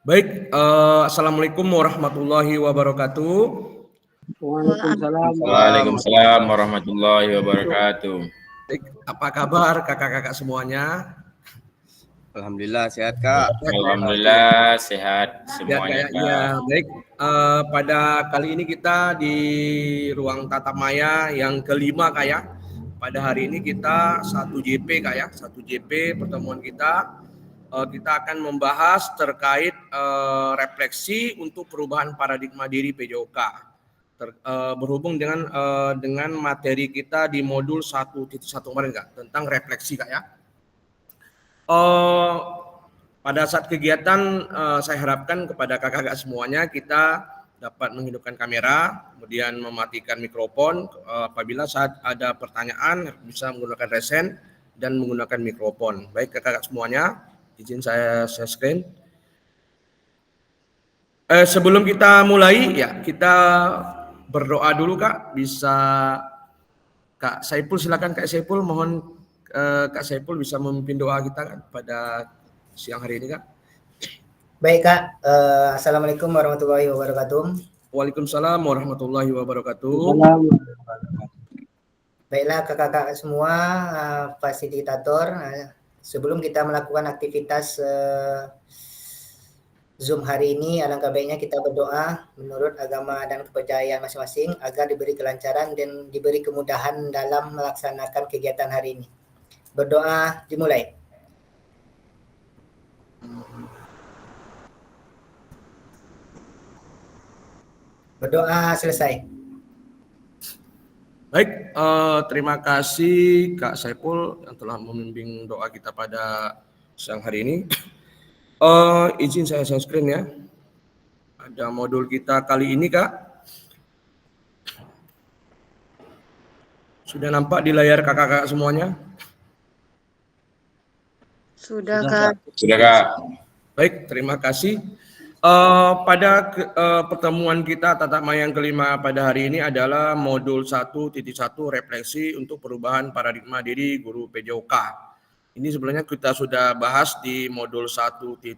Baik, Assalamualaikum warahmatullahi wabarakatuh. Waalaikumsalam warahmatullahi wabarakatuh. Baik, apa kabar kakak-kakak semuanya? Alhamdulillah sehat Kak. Alhamdulillah sehat Ya, semuanya kayaknya Kak. baik. Pada kali ini kita di ruang tatap maya yang kelima Kak ya. Pada hari ini kita 1JP Kak ya, 1JP pertemuan kita. Kita akan membahas terkait refleksi untuk perubahan paradigma diri PJOK. Berhubung dengan materi kita di modul 1.1 kemarin Kak, tentang refleksi Kak ya. Pada saat kegiatan saya harapkan kepada kakak-kakak semuanya kita dapat menghidupkan kamera, kemudian mematikan mikrofon. Apabila saat ada pertanyaan bisa menggunakan resen dan menggunakan mikrofon. Baik kakak-kakak semuanya, izin saya share screen. Sebelum kita mulai ya kita berdoa dulu Kak. Bisa Kak Saiful, silakan Kak Saiful, mohon Kak Saiful bisa memimpin doa kita kan pada siang hari ini Kak. Baik Kak, Assalamualaikum warahmatullahi wabarakatuh. Waalaikumsalam warahmatullahi wabarakatuh. Baiklah kakak-kakak semua, fasilitator, sebelum kita melakukan aktivitas Zoom hari ini, alangkah baiknya kita berdoa menurut agama dan kepercayaan masing-masing agar diberi kelancaran dan diberi kemudahan dalam melaksanakan kegiatan hari ini. Berdoa dimulai. Berdoa selesai. Baik, terima kasih Kak Saiful yang telah membimbing doa kita pada siang hari ini. Izin saya share screen ya. Ada modul kita kali ini Kak. Sudah nampak di layar kakak-kakak semuanya? Sudah Kak. Sudah Kak. Baik, terima kasih. Pada pertemuan kita tatap maya yang kelima pada hari ini adalah modul 1.1 refleksi untuk perubahan paradigma diri guru PJOK. Ini sebenarnya kita sudah bahas di modul 1.1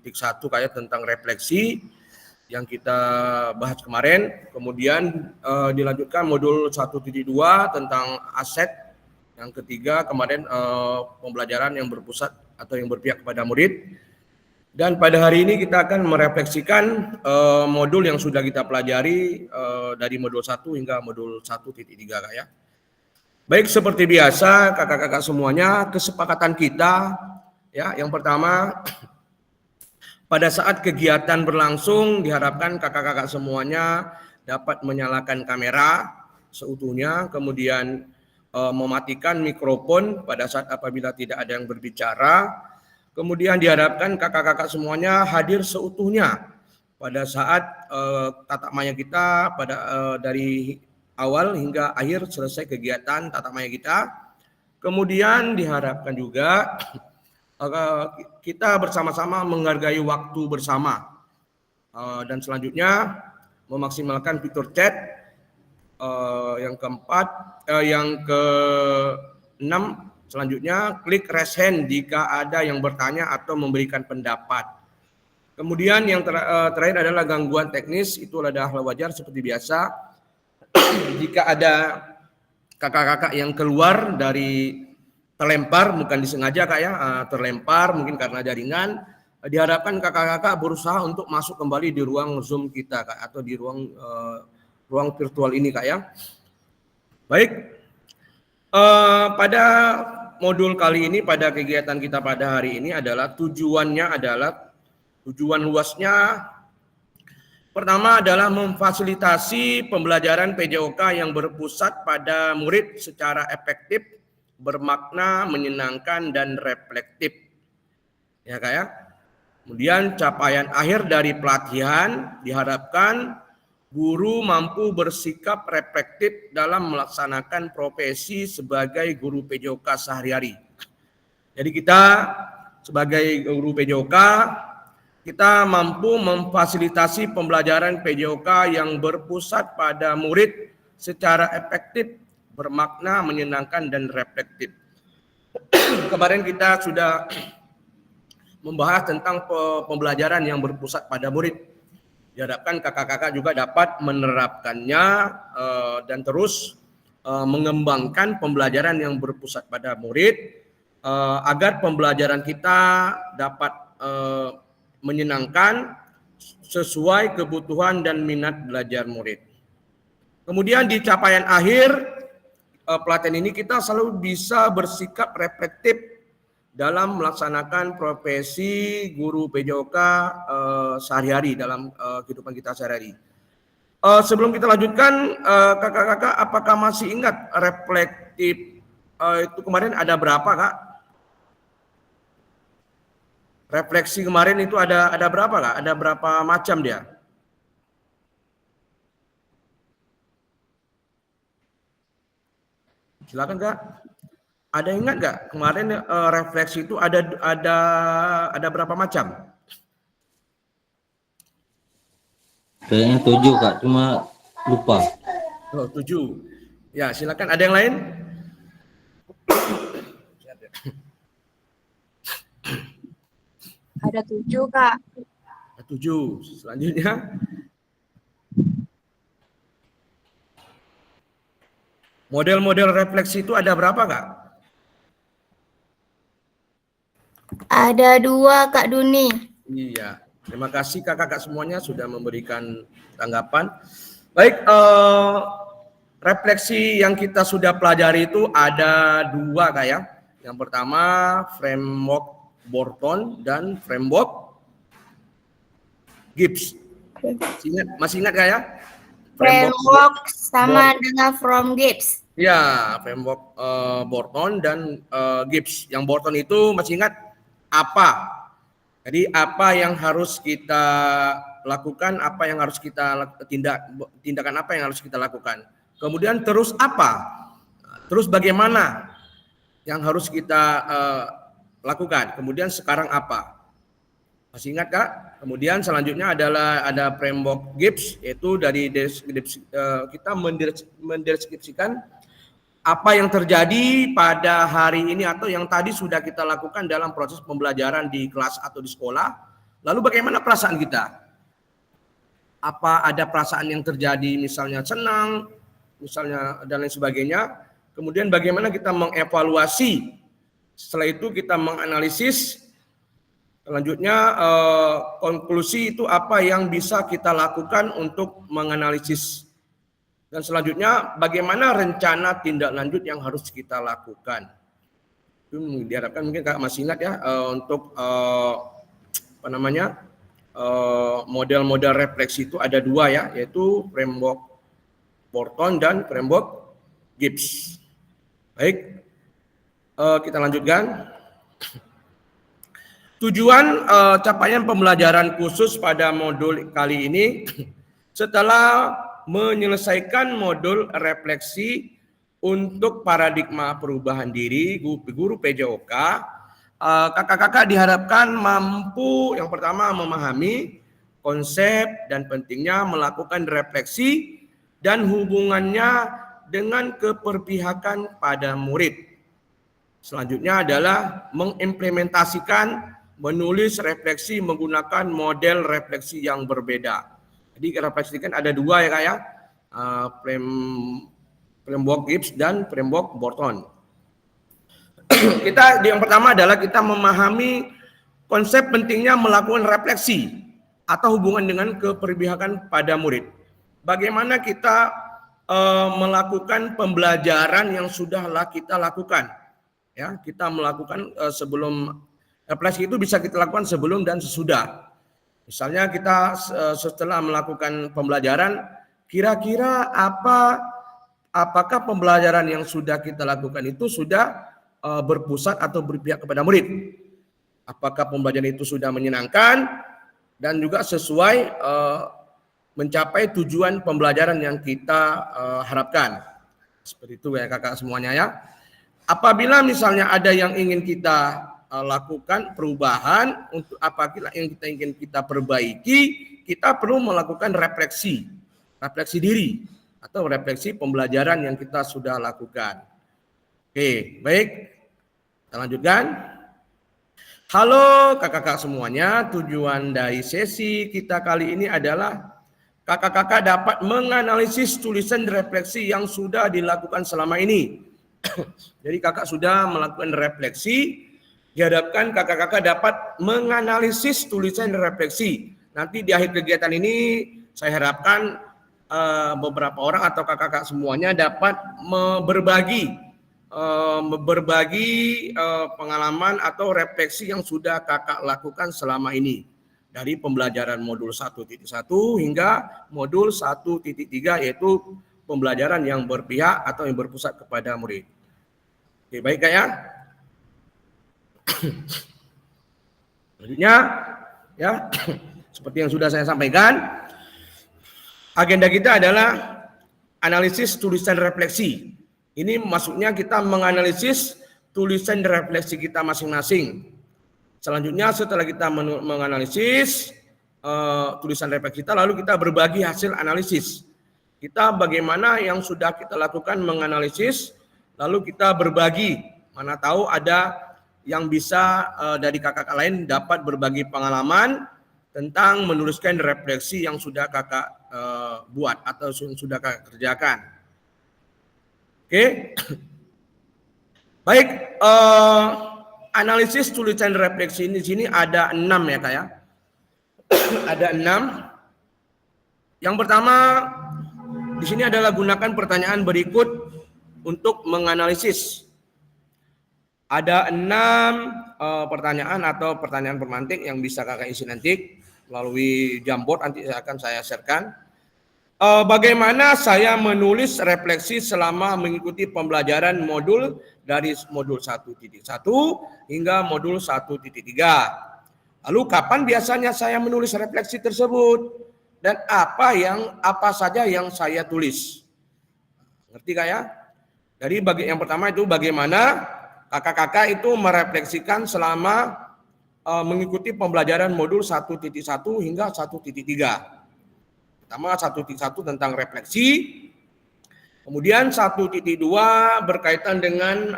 kayak tentang refleksi yang kita bahas kemarin. Kemudian dilanjutkan modul 1.2 tentang aset. Yang ketiga kemarin pembelajaran yang berpusat atau yang berpihak kepada murid. Dan pada hari ini kita akan merefleksikan modul yang sudah kita pelajari dari modul 1 hingga modul 1.3 Kak ya. Baik, seperti biasa kakak-kakak semuanya, kesepakatan kita ya, yang pertama pada saat kegiatan berlangsung diharapkan kakak-kakak semuanya dapat menyalakan kamera seutuhnya, kemudian mematikan mikrofon pada saat apabila tidak ada yang berbicara. Kemudian diharapkan kakak-kakak semuanya hadir seutuhnya pada saat tatap maya kita dari awal hingga akhir selesai kegiatan tatap maya kita. Kemudian diharapkan juga kita bersama-sama menghargai waktu bersama. Dan selanjutnya memaksimalkan fitur chat. Yang keempat, yang keenam, selanjutnya klik raise hand jika ada yang bertanya atau memberikan pendapat. Kemudian yang terakhir adalah gangguan teknis, itu adalah hal wajar seperti biasa. Jika ada kakak-kakak yang keluar dari terlempar, bukan disengaja Kak ya, terlempar mungkin karena jaringan, diharapkan kakak-kakak berusaha untuk masuk kembali di ruang Zoom kita Kak, atau di ruang virtual ini Kak ya. Baik, pada modul kali ini, pada kegiatan kita pada hari ini adalah tujuan luasnya pertama adalah memfasilitasi pembelajaran PJOK yang berpusat pada murid secara efektif, bermakna, menyenangkan, dan reflektif. Ya Kak ya. Kemudian capaian akhir dari pelatihan diharapkan guru mampu bersikap reflektif dalam melaksanakan profesi sebagai guru PJOK sehari-hari. Jadi kita sebagai guru PJOK, kita mampu memfasilitasi pembelajaran PJOK yang berpusat pada murid secara efektif, bermakna, menyenangkan, dan reflektif. Kemarin kita sudah membahas tentang pembelajaran yang berpusat pada murid. Diharapkan kakak-kakak juga dapat menerapkannya dan terus mengembangkan pembelajaran yang berpusat pada murid agar pembelajaran kita dapat menyenangkan sesuai kebutuhan dan minat belajar murid. Kemudian di capaian akhir pelatihan ini kita selalu bisa bersikap reflektif dalam melaksanakan profesi guru PJOK sehari-hari dalam kehidupan kita sehari-hari. Sebelum kita lanjutkan, kakak-kakak apakah masih ingat reflektif itu kemarin ada berapa, Kak? Refleksi kemarin itu ada berapa, Kak? Ada berapa macam dia? Silakan, Kak. Ada ingat nggak kemarin refleksi itu ada berapa macam? Kayaknya 7 Kak, cuma lupa. Oh, 7. Ya, silakan. Ada yang lain? Ada 7 Kak. 7. Selanjutnya. Model-model refleksi itu ada berapa, Kak? Ada 2 Kak Duni. Iya. Terima kasih kakak-kakak semuanya sudah memberikan tanggapan. Baik, refleksi yang kita sudah pelajari itu ada 2, Kak ya. Yang pertama framework Borton dan framework Gibbs. Masih ingat Kak ya? Framework sama dengan from Gibbs. Ya, framework Borton dan Gibbs. Yang Borton itu masih ingat apa? Jadi apa yang harus kita lakukan, apa yang harus kita tindakan apa yang harus kita lakukan. Kemudian terus apa? Terus bagaimana yang harus kita lakukan? Kemudian sekarang apa? Masih ingat Kak? Kemudian selanjutnya adalah ada framework Gibbs, yaitu dari kita mendeskripsikan apa yang terjadi pada hari ini atau yang tadi sudah kita lakukan dalam proses pembelajaran di kelas atau di sekolah. Lalu bagaimana perasaan kita? Apa ada perasaan yang terjadi misalnya senang, misalnya dan lain sebagainya. Kemudian bagaimana kita mengevaluasi. Setelah itu kita menganalisis. Selanjutnya konklusi itu apa yang bisa kita lakukan untuk menganalisis. Dan selanjutnya bagaimana rencana tindak lanjut yang harus kita lakukan. Itu diharapkan mungkin Kak masih ingat ya untuk model-model refleksi itu ada 2 ya, yaitu framework Borton dan framework Gibbs. Baik, kita lanjutkan. Tujuan capaian pembelajaran khusus pada modul kali ini setelah menyelesaikan modul refleksi untuk paradigma perubahan diri guru PJOK, kakak-kakak diharapkan mampu yang pertama memahami konsep dan pentingnya melakukan refleksi dan hubungannya dengan keperpihakan pada murid. Selanjutnya adalah mengimplementasikan menulis refleksi menggunakan model refleksi yang berbeda. Jadi refleksi kan ada 2 ya Kak ya, framework Gibbs dan framework Borton. Yang pertama adalah kita memahami konsep pentingnya melakukan refleksi atau hubungan dengan keperpihakan pada murid. Bagaimana kita melakukan pembelajaran yang sudahlah kita lakukan. Ya, kita melakukan sebelum refleksi itu bisa kita lakukan sebelum dan sesudah. Misalnya kita setelah melakukan pembelajaran, kira-kira apakah pembelajaran yang sudah kita lakukan itu sudah berpusat atau berpihak kepada murid? Apakah pembelajaran itu sudah menyenangkan dan juga sesuai mencapai tujuan pembelajaran yang kita harapkan? Seperti itu ya kakak semuanya ya. Apabila misalnya ada yang ingin kita lakukan perubahan untuk apabila yang kita ingin kita perbaiki, kita perlu melakukan refleksi diri atau refleksi pembelajaran yang kita sudah lakukan. Oke, baik. Kita lanjutkan. Halo kakak-kakak semuanya, tujuan dari sesi kita kali ini adalah kakak-kakak dapat menganalisis tulisan refleksi yang sudah dilakukan selama ini. Jadi kakak sudah melakukan refleksi, diharapkan kakak-kakak dapat menganalisis tulisan refleksi. Nanti di akhir kegiatan ini saya harapkan beberapa orang atau kakak-kakak semuanya dapat berbagi pengalaman atau refleksi yang sudah kakak lakukan selama ini. Dari pembelajaran modul 1.1 hingga modul 1.3 yaitu pembelajaran yang berpihak atau yang berpusat kepada murid. Oke, baik Kak ya. Selanjutnya ya, seperti yang sudah saya sampaikan, agenda kita adalah analisis tulisan refleksi. Ini maksudnya kita menganalisis tulisan refleksi kita masing-masing. Selanjutnya setelah kita menganalisis tulisan refleksi kita, lalu kita berbagi hasil analisis. Kita bagaimana yang sudah kita lakukan menganalisis, lalu kita berbagi. Mana tahu ada yang bisa dari kakak lain dapat berbagi pengalaman tentang menuliskan refleksi yang sudah kakak buat atau yang sudah kakak kerjakan. Oke. Baik, analisis tulisan refleksi ini di sini ada 6 ya Kak ya. Ada 6. Yang pertama di sini adalah gunakan pertanyaan berikut untuk menganalisis. Ada 6 pertanyaan atau pertanyaan pemantik yang bisa kakak isi nanti melalui Jamboard, nanti akan saya sharekan. Bagaimana saya menulis refleksi selama mengikuti pembelajaran modul dari modul 1.1 hingga modul 1.3. Lalu kapan biasanya saya menulis refleksi tersebut dan apa saja yang saya tulis. Ngerti Kak ya? Jadi yang pertama itu bagaimana kakak-kakak itu merefleksikan selama mengikuti pembelajaran modul 1.1 hingga 1.3. Pertama 1.1 tentang refleksi, kemudian 1.2 berkaitan dengan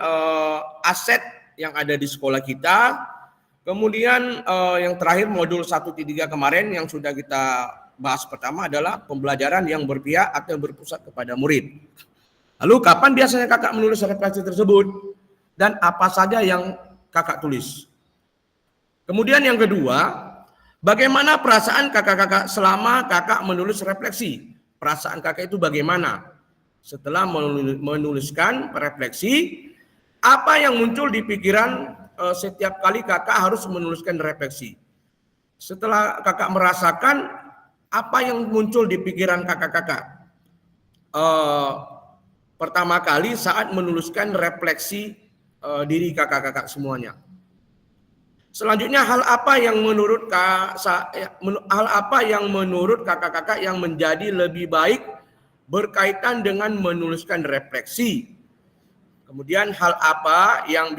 aset yang ada di sekolah kita, kemudian yang terakhir modul 1.3 kemarin yang sudah kita bahas pertama adalah pembelajaran yang berpihak atau yang berpusat kepada murid. Lalu kapan biasanya kakak menulis refleksi tersebut dan apa saja yang kakak tulis. Kemudian yang kedua, bagaimana perasaan kakak-kakak selama kakak menulis refleksi? Perasaan kakak itu bagaimana? Setelah menuliskan refleksi, apa yang muncul di pikiran setiap kali kakak harus menuliskan refleksi? Setelah kakak merasakan, apa yang muncul di pikiran kakak-kakak? Pertama kali saat menuliskan refleksi diri kakak-kakak semuanya. Selanjutnya hal apa yang menurut kakak-kakak yang menjadi lebih baik berkaitan dengan menuliskan refleksi. Kemudian hal apa yang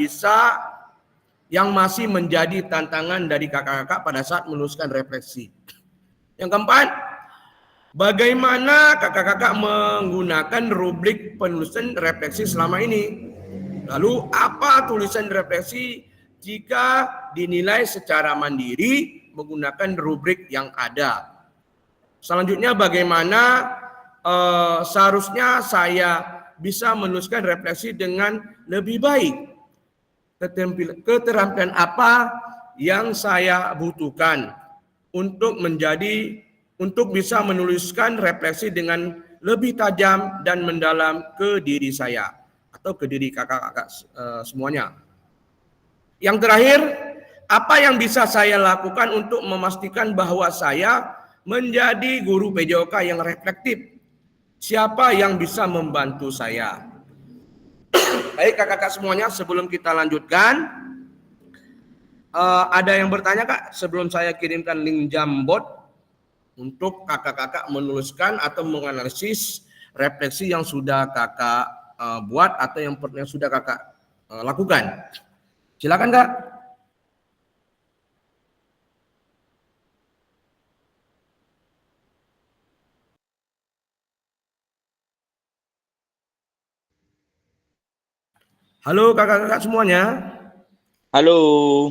masih menjadi tantangan dari kakak-kakak pada saat menuliskan refleksi. Yang keempat, bagaimana kakak-kakak menggunakan rubrik penulisan refleksi selama ini? Lalu apa tulisan refleksi jika dinilai secara mandiri menggunakan rubrik yang ada? Selanjutnya bagaimana seharusnya saya bisa menuliskan refleksi dengan lebih baik? Keterampilan apa yang saya butuhkan untuk bisa menuliskan refleksi dengan lebih tajam dan mendalam ke diri saya atau ke diri kakak-kakak semuanya. Yang terakhir, apa yang bisa saya lakukan untuk memastikan bahwa saya menjadi guru PJOK yang reflektif? Siapa yang bisa membantu saya? Baik kakak-kakak semuanya, sebelum kita lanjutkan, ada yang bertanya Kak, sebelum saya kirimkan link Jamboard untuk kakak-kakak menuliskan atau menganalisis refleksi yang sudah kakak buat atau yang sudah kakak lakukan. Silakan Kak. Halo kakak-kakak semuanya. Halo.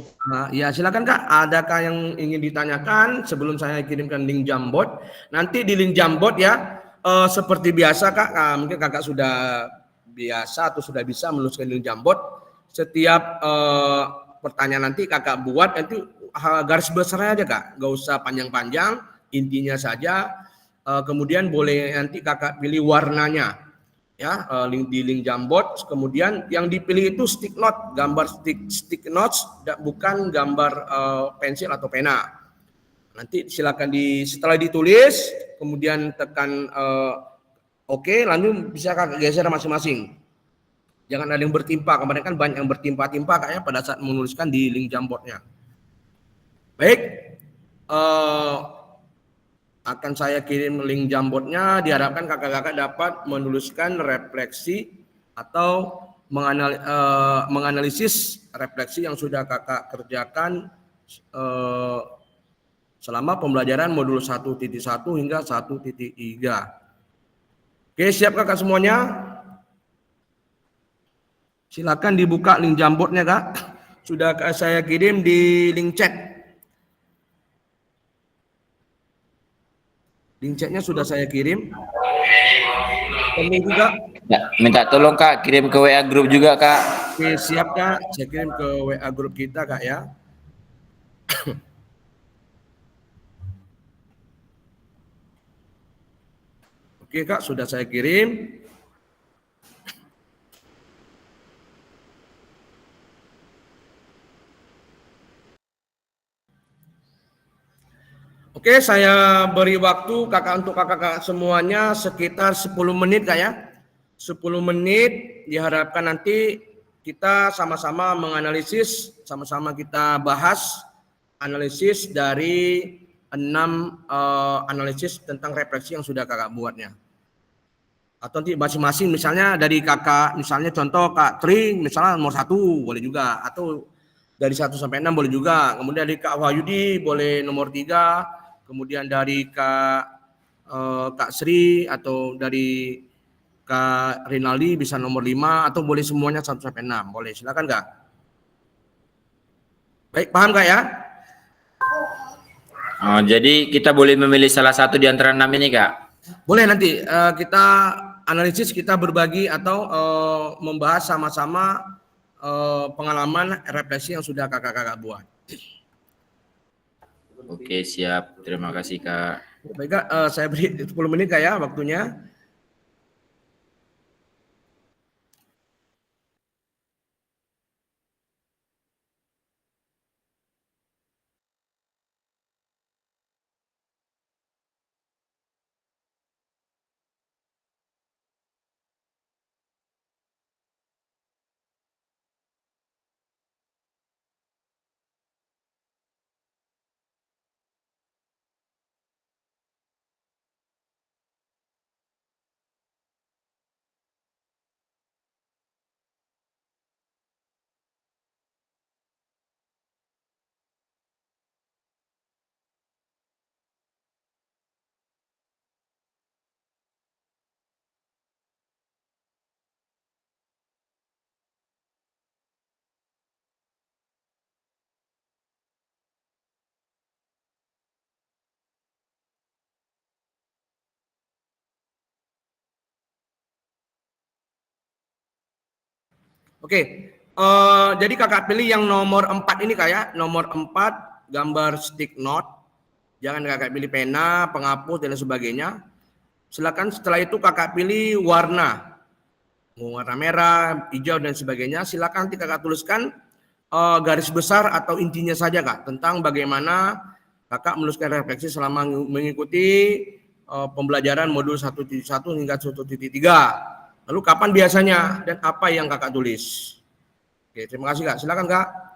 Ya silakan Kak, adakah yang ingin ditanyakan sebelum saya kirimkan link Jamboard? Nanti di link Jamboard ya, seperti biasa Kak, mungkin Kakak sudah biasa atau sudah bisa menuliskan link Jamboard. Setiap pertanyaan nanti Kakak buat, nanti garis besarnya aja Kak, nggak usah panjang-panjang, intinya saja. Kemudian boleh nanti Kakak pilih warnanya. Ya, di link Jamboard, kemudian yang dipilih itu stick note, gambar stick notes, bukan gambar pensil atau pena. Nanti silakan setelah ditulis, kemudian tekan oke, lalu bisa Kakak geser masing-masing. Jangan ada yang bertimpa, kemarin kan banyak yang bertimpa-timpa kayaknya pada saat menuliskan di link Jamboardnya. Baik, akan saya kirim link Jamboardnya, diharapkan kakak-kakak dapat menuliskan refleksi atau menganalisis refleksi yang sudah kakak kerjakan selama pembelajaran modul 1.1 hingga 1.3. Oke, siap kakak semuanya? Silakan dibuka link Jamboardnya kak. Sudah saya kirim di link chat. Link chatnya sudah saya kirim. Perlu juga. Ya, minta tolong Kak, kirim ke WA grup juga Kak. Oke, siap Kak. Saya kirim ke WA grup kita Kak ya. Oke Kak, sudah saya kirim. Oke, saya beri waktu kakak untuk kakak semuanya sekitar 10 menit Kak ya. 10 menit diharapkan nanti kita sama-sama menganalisis, sama-sama kita bahas analisis dari 6 analisis tentang refleksi yang sudah kakak buatnya. Atau nanti masing-masing misalnya dari kakak, misalnya contoh Kak Tri, misalnya nomor 1 boleh juga, atau dari 1 sampai 6 boleh juga. Kemudian dari Kak Wahyudi boleh nomor 3, kemudian dari Kak Sri atau dari Kak Rinaldi bisa nomor 5, atau boleh semuanya 1 sampai 6. Boleh, silakan Kak. Baik, paham Kak ya? Oh, jadi kita boleh memilih salah satu di antara 6 ini Kak? Boleh nanti kita analisis, kita berbagi atau membahas sama-sama pengalaman refleksi yang sudah kakak-kakak buat. Oke, siap. Terima kasih Kak. Baik Kak, saya beri 10 menit Kak ya waktunya. Oke, jadi kakak pilih yang nomor 4 ini Kak ya, nomor 4 gambar stick note. Jangan kakak pilih pena, penghapus dan sebagainya. Silakan setelah itu kakak pilih warna merah, hijau dan sebagainya. Silakan nanti kakak tuliskan garis besar atau intinya saja Kak tentang bagaimana kakak menuliskan refleksi selama mengikuti pembelajaran modul 1.1 hingga 1.3. Lalu kapan biasanya dan apa yang kakak tulis. Oke, terima kasih Kak. Silakan Kak.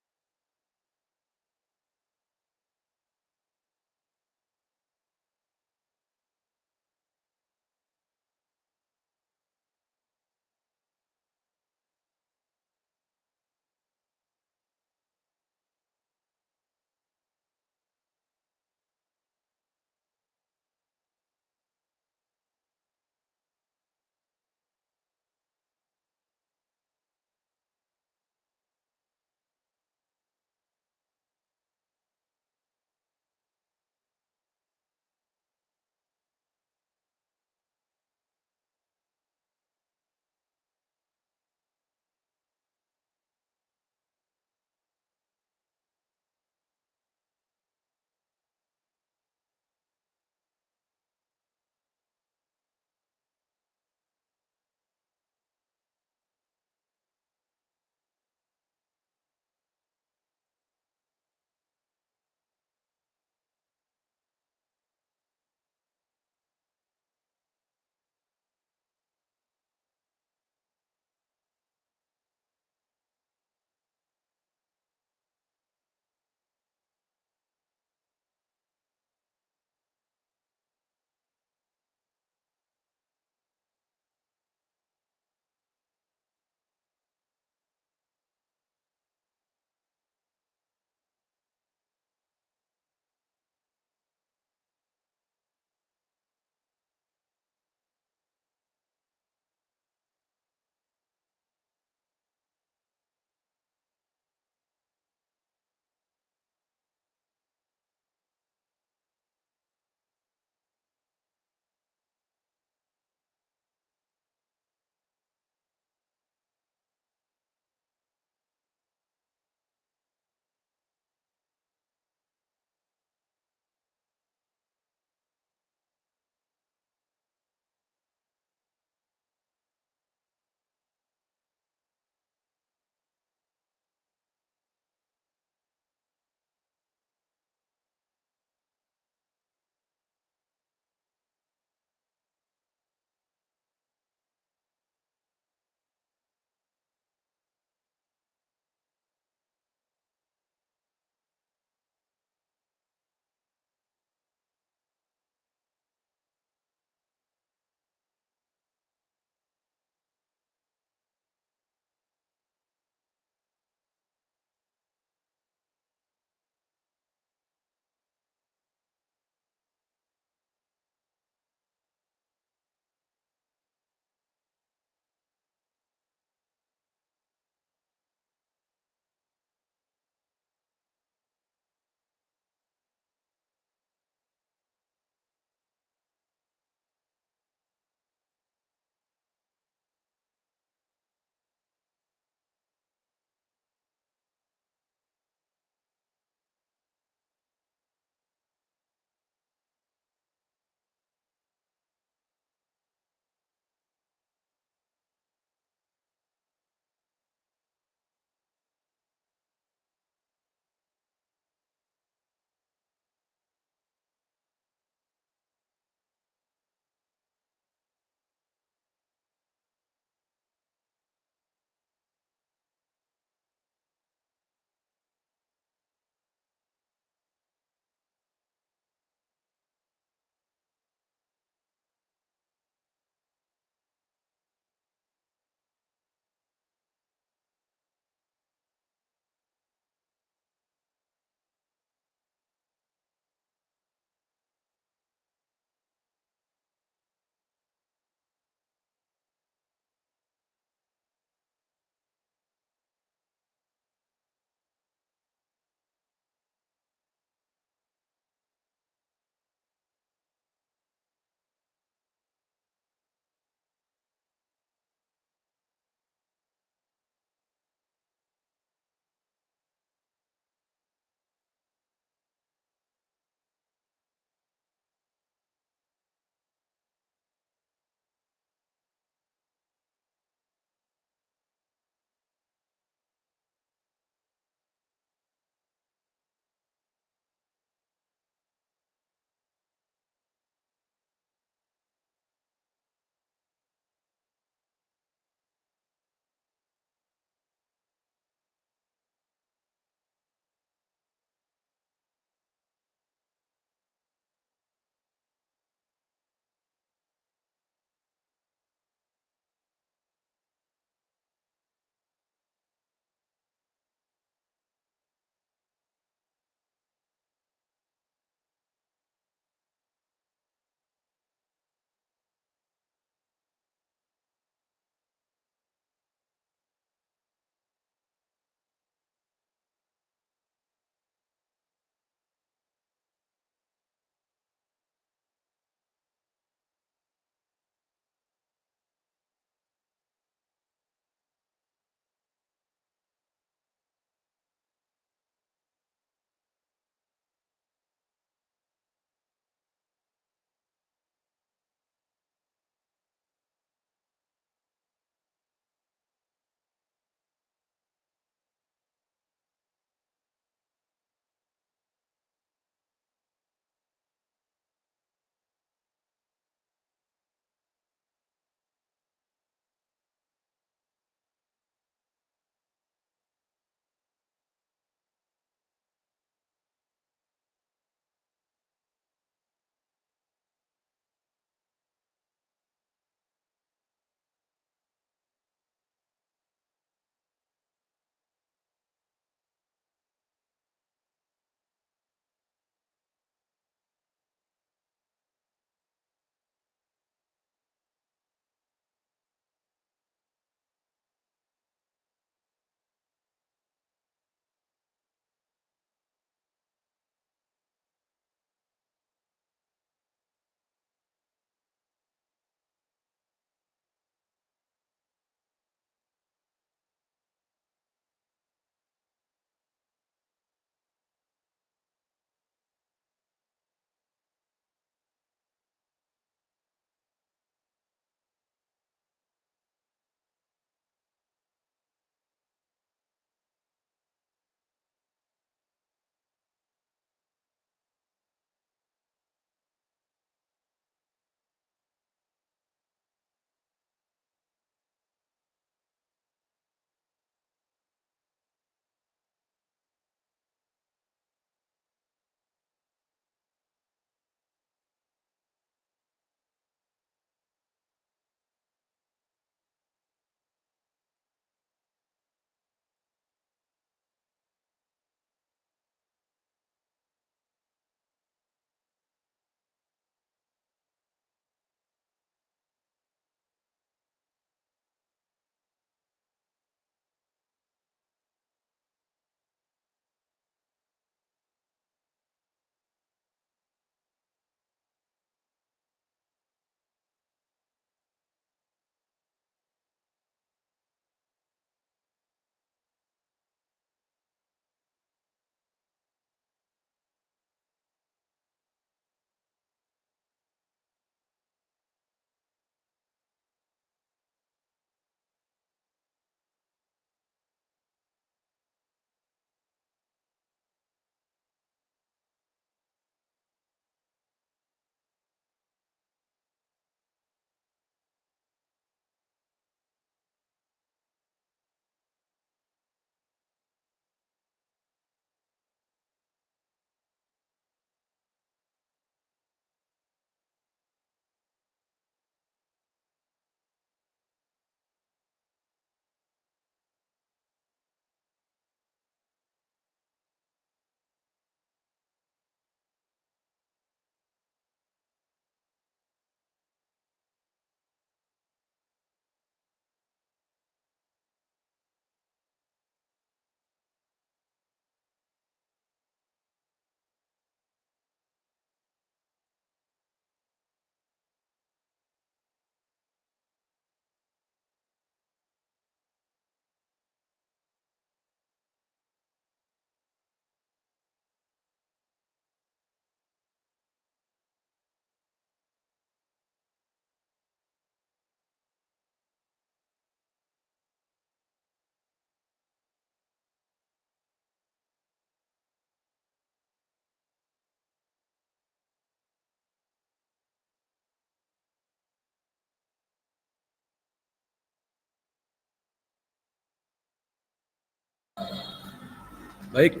Baik,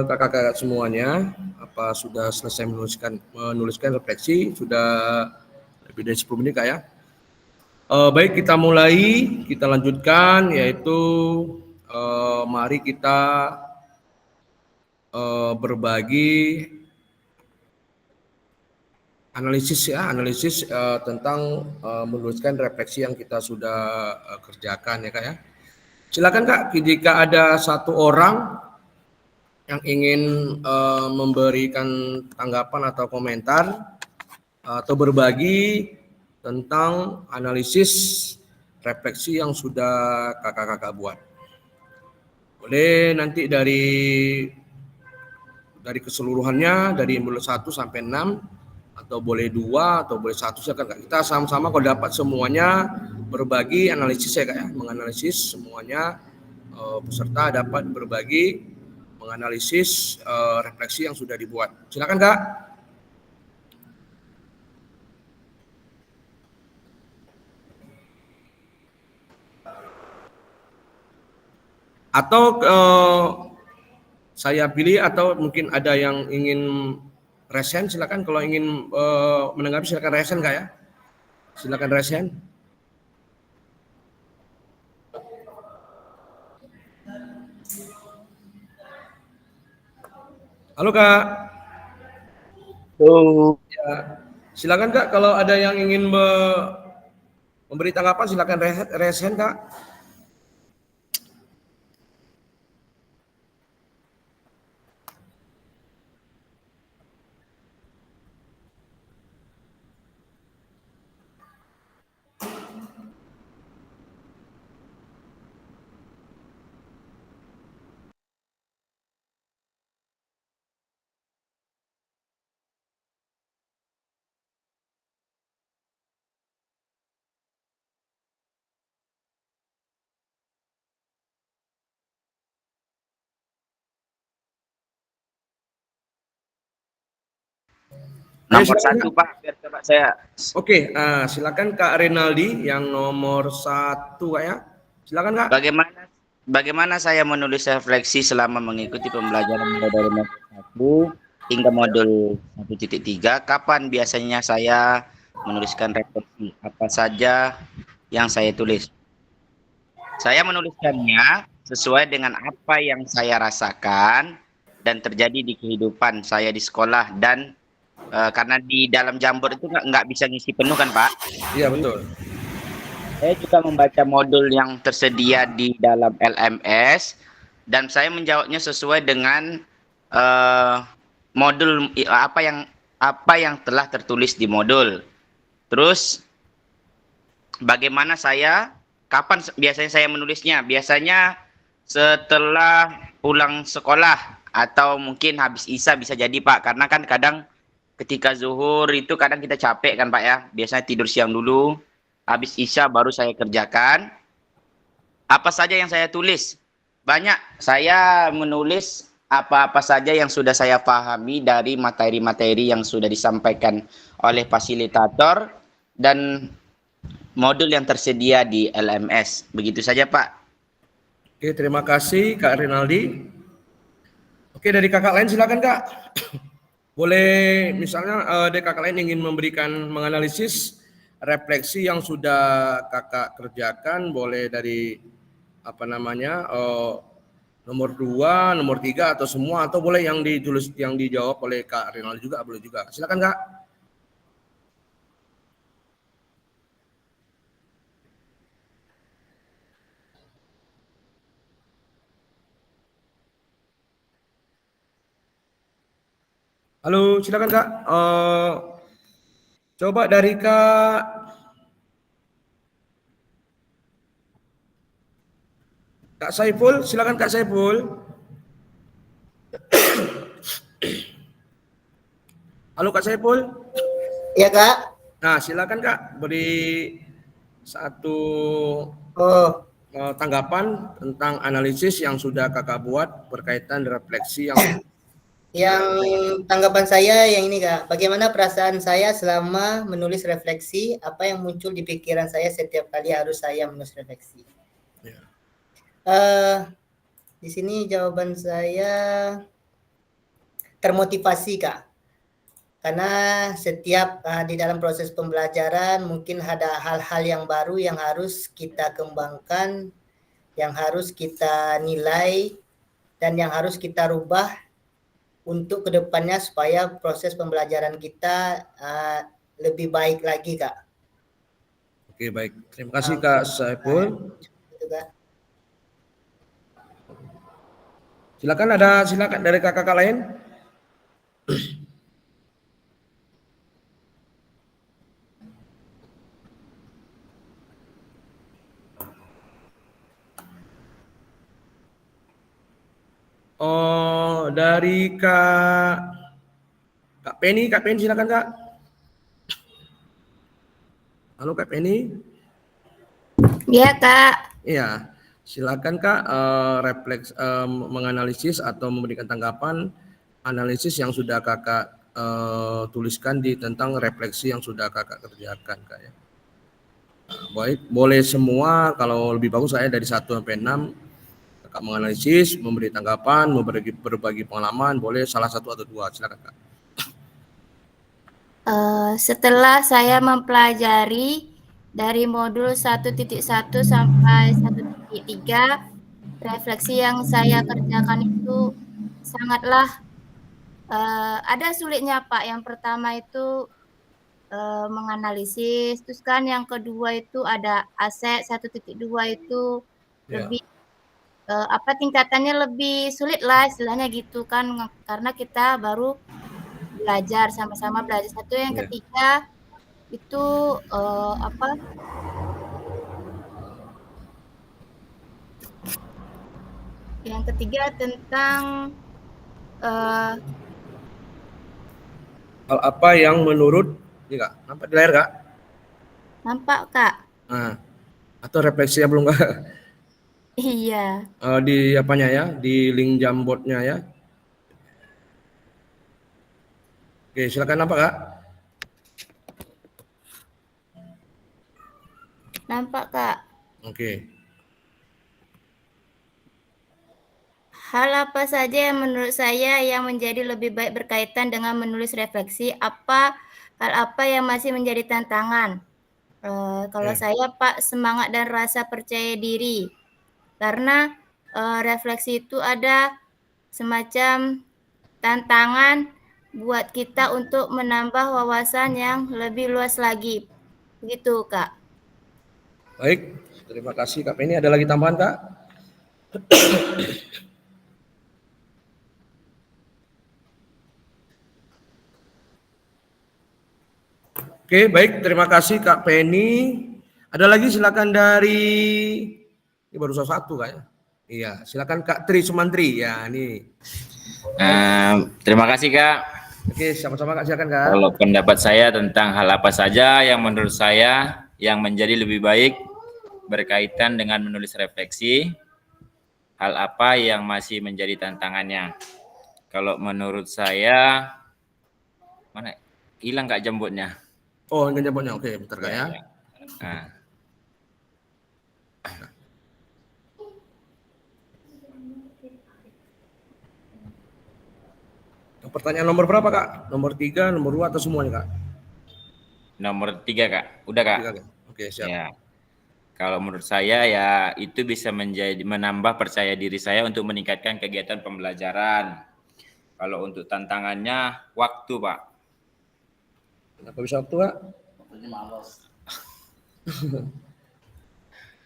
kakak-kakak semuanya, apa sudah selesai menuliskan refleksi? Sudah lebih dari 10 menit, Kak, ya? Baik, kita mulai, kita lanjutkan, yaitu mari kita berbagi analisis tentang menuliskan refleksi yang kita sudah kerjakan, ya Kak, ya. Silakan Kak, jika ada satu orang yang ingin memberikan tanggapan atau komentar atau berbagi tentang analisis refleksi yang sudah kakak-kakak buat. Boleh nanti dari keseluruhannya, dari mulai 1 sampai 6, atau boleh 2 atau boleh 1, silakan Kak. Kita sama-sama kalau dapat semuanya berbagi analisis ya Kak, ya, menganalisis semuanya, peserta dapat berbagi menganalisis refleksi yang sudah dibuat. Silakan Kak. Atau saya pilih, atau mungkin ada yang ingin resen, silakan. Kalau ingin menanggapi silakan resen Kak, ya. Silakan resen. Halo Kak. Halo. Ya, silakan Kak, kalau ada yang ingin memberi tanggapan silakan resen Kak. Nomor 1 Pak, biar coba saya. Oke, silakan Kak Renaldi yang nomor 1 Kak, ya. Silakan Kak. Bagaimana saya menulis refleksi selama mengikuti pembelajaran mulai dari modul 1 hingga modul 1.3? Kapan biasanya saya menuliskan refleksi? Apa saja yang saya tulis? Saya menuliskannya sesuai dengan apa yang saya rasakan dan terjadi di kehidupan saya di sekolah, dan karena di dalam Jamboard itu nggak bisa ngisi penuh kan Pak? Iya betul. Saya juga membaca modul yang tersedia di dalam LMS dan saya menjawabnya sesuai dengan modul apa yang telah tertulis di modul. Terus bagaimana kapan biasanya saya menulisnya? Biasanya setelah pulang sekolah atau mungkin habis Isya bisa jadi Pak, karena kan kadang ketika zuhur itu kadang kita capek kan Pak ya. Biasanya tidur siang dulu, habis Isya baru saya kerjakan. Apa saja yang saya tulis? Banyak. Saya menulis apa-apa saja yang sudah saya pahami dari materi-materi yang sudah disampaikan oleh fasilitator dan modul yang tersedia di LMS. Begitu saja Pak. Oke, terima kasih Kak Renaldi. Oke, dari kakak lain silakan Kak. Boleh misalnya dari kakak lain ingin menganalisis refleksi yang sudah kakak kerjakan, boleh dari nomor 2, nomor 3 atau semua, atau boleh yang dijawab oleh Kak Renaldi juga, boleh juga. Silakan Kak. Halo, silakan Kak. Coba dari Kak Saiful, silakan Kak Saiful. Halo Kak Saiful. Iya Kak. Nah, silakan Kak, beri satu tanggapan tentang analisis yang sudah kakak buat berkaitan refleksi yang tanggapan saya yang ini Kak, bagaimana perasaan saya selama menulis refleksi, apa yang muncul di pikiran saya setiap kali harus saya menulis refleksi. Ya. Di sini jawaban saya termotivasi, Kak. Karena setiap di dalam proses pembelajaran mungkin ada hal-hal yang baru yang harus kita kembangkan, yang harus kita nilai, dan yang harus kita rubah untuk kedepannya supaya proses pembelajaran kita lebih baik lagi, Kak. Oke, baik. Terima kasih Kak Saiful. Gitu, Kak. Silakan dari kakak lain. Oh, dari Kak Penny silakan Kak. Halo Kak Penny. Ya, Kak. Iya, silakan Kak menganalisis atau memberikan tanggapan analisis yang sudah Kakak tuliskan tentang refleksi yang sudah Kakak kerjakan Kak ya. Nah, baik, boleh semua, kalau lebih bagus saya dari 1 sampai 6 Kakak menganalisis, memberi tanggapan, berbagi pengalaman, boleh salah satu atau 2, silakan Kak. Setelah saya mempelajari dari modul 1.1 sampai 1.3, refleksi yang saya kerjakan itu sangatlah ada sulitnya, Pak. Yang pertama itu menganalisis, terus kan yang kedua itu ada aset 1.2 itu lebih tingkatannya lebih sulit lah istilahnya gitu kan, karena kita baru belajar, sama-sama belajar. Satu yang ketiga itu yang ketiga tentang hal apa yang menurut ini Kak, nampak di layar Kak? nampak Kak? Nah, atau refleksinya belum Kak? Iya. Di apanya ya, di link Jamboardnya ya. Oke, silakan nampak Kak? Nampak Kak. Oke. Hal apa saja yang menurut saya yang menjadi lebih baik berkaitan dengan menulis refleksi? Hal apa yang masih menjadi tantangan? Kalau saya Pak, semangat dan rasa percaya diri. Karena refleksi itu ada semacam tantangan buat kita untuk menambah wawasan yang lebih luas lagi. Gitu Kak. Baik, terima kasih Kak Penny. Ada lagi tambahan Kak? Oke, baik. Terima kasih Kak Penny. Ada lagi silakan dari, ini baru satu Kak ya. Iya, silakan Kak Tri Sumantri. Ya, ini. Terima kasih Kak. Oke, sama-sama Kak, silakan Kak. Kalau pendapat saya tentang hal apa saja yang menurut saya yang menjadi lebih baik berkaitan dengan menulis refleksi, hal apa yang masih menjadi tantangannya. Kalau menurut saya, mana hilang Kak jambutnya? Oh, ini jambutnya. Oke, bentar Kak ya. Nah. Pertanyaan nomor berapa Kak? Nomor 3, nomor 2 atau semuanya Kak? Nomor 3 Kak. Udah Kak? 3, Kak. Oke, siap. Ya. Kalau menurut saya ya itu bisa menambah percaya diri saya untuk meningkatkan kegiatan pembelajaran. Kalau untuk tantangannya waktu Pak. Kenapa bisa waktu Kak? Waktunya malas.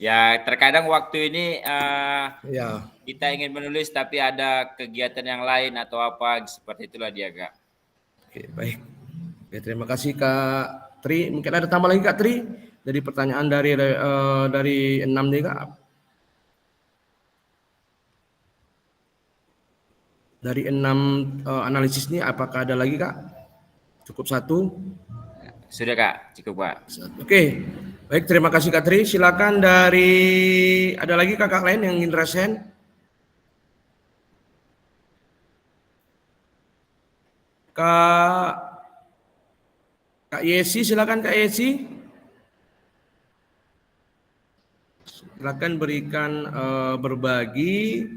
Ya terkadang waktu ini kita ingin menulis tapi ada kegiatan yang lain atau apa, seperti itulah dia Kak. Oke, baik. Oke, terima kasih Kak Tri. Mungkin ada tambah lagi Kak Tri dari pertanyaan dari 6 nih Kak. Dari 6 analisis ini apakah ada lagi Kak? Cukup 1? Sudah Kak, cukup Pak. Oke, baik, terima kasih Kak Tri. Silakan ada lagi kakak lain yang ingin resen? Kak Yesi, silakan Kak Yesi. Silakan berikan berbagi